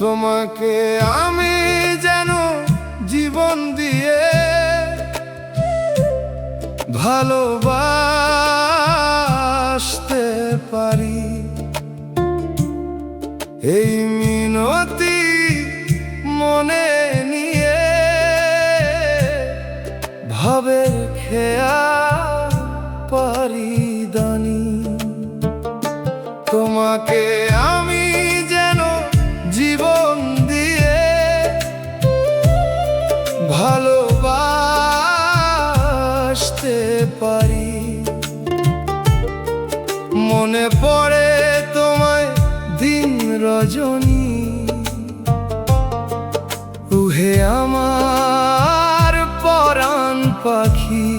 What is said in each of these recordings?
তোমাকে আমি যেন জীবন দিয়ে ভালোবাসতে পারি। এই মিনতি মনে নিয়ে ভাবের খেয়া পারি দানি। তোমাকে আমি যেন জীবন দিয়ে ভালোবাসতে পারি। মনে পড়ে তোমায় দিন রজনী, উহে আমার পরাণ পাখি।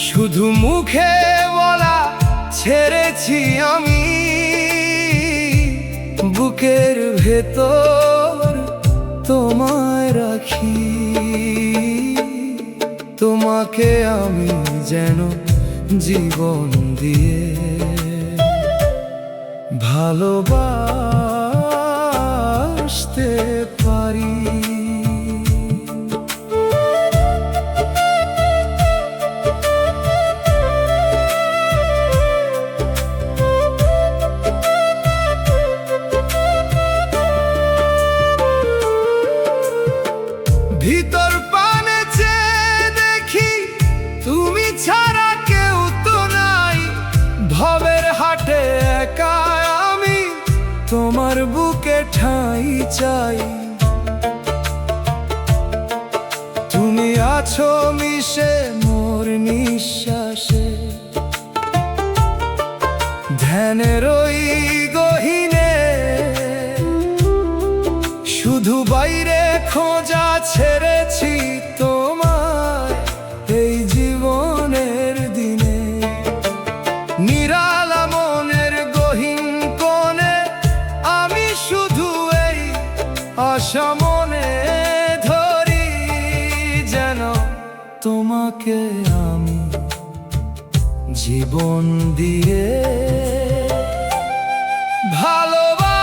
শুধু মুখে বলা ছেড়েছি আমি, বুকের ভেতর তোমায় রাখি। তোমাকে আমি যেন জীবন দিয়ে ভালোবাসতে পারি। ভিতর পানে চেয়ে দেখি তুমি ছাড়া কেউ তো নাই। ভবের হাটে একা আমি তোমার বুকে ঠাঁই চাই। তুমি আছো মিশে মোর নিঃশ্বাসে, ধ্যানের ওই গহীনে। শুধু বাইরে খোঁজা ছেড়েছি তোমায় এই জীবনের দিনে। নিরালা মনের গহীন কোণে আমি শুধু এই আশা মনে ধরি, যেন তোমাকে আমি জীবন দিয়ে ভালোবাসতে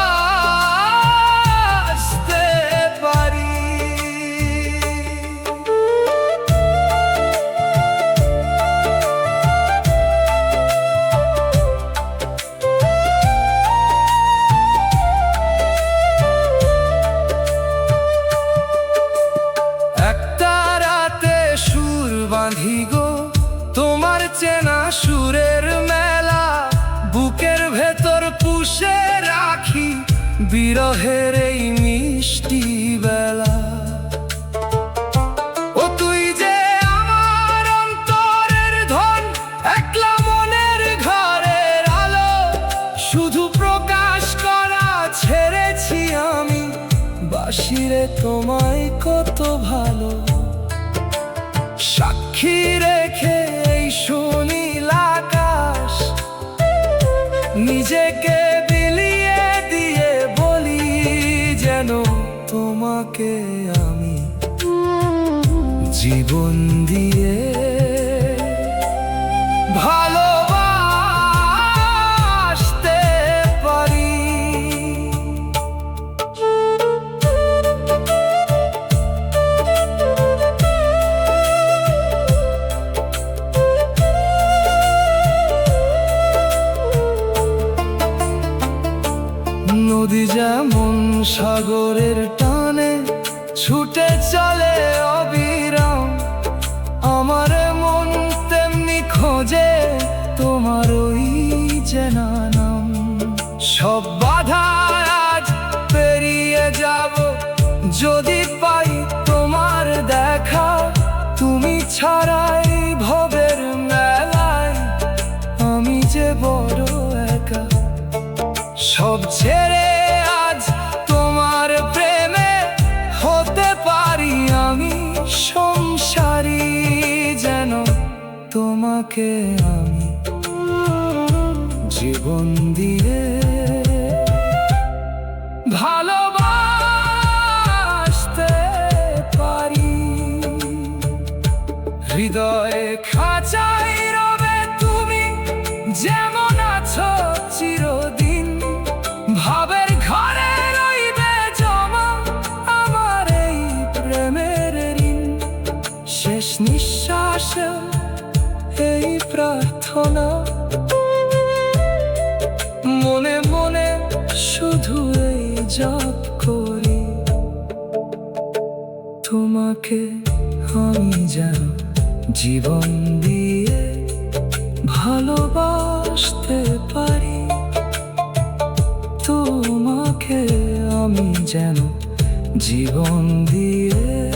পারি। একটা রাতে সুর বাঁধি গো তোমার চেনা সুরের মেলা। বুকের ভেতর পুষে রাখি বিরহের এই মিষ্টি বেলা। ও তুই যে আমার অন্তরের ধন, একলা মনের ঘরের আলো। শুধু প্রকাশ করা ছেড়েছি আমি, বাসিরে তোমায় কত ভালো। সাক্ষী রেখে এই সুনীল আকাশ নিজেকে বিলিয়ে দিয়ে বলি, যেন তোমাকে আমি জীবন দিয়ে ভালোবাসতে পারি। নদী যেমন সাগরের টানে ছুটে চলে অবিরাম, আমার মন তেমনি খোঁজে তোমার ওই চেনা নাম। সব বাধা আজ পেরিয়ে যাব যদি পাই তোমার দেখা। তুমি ছাড়াই ভবের মেলায় আমি যে বড় একা। সব ছেড়ে আজ তোমার প্রেমে হতে পারি আমি সংসারী, যেন তোমাকে আমি জীবন দিয়ে ভালোবাসতে পারি। হৃদয়ে খাঁচাই রবে তুমি, যেমন আছো চিরদিন ভাবের ঘরে। জপ করি। তোমাকে আমি যেন জীবন দিয়ে ভালোবাসতে পারি। তোমাকে আমি যেন জীবন দিয়ে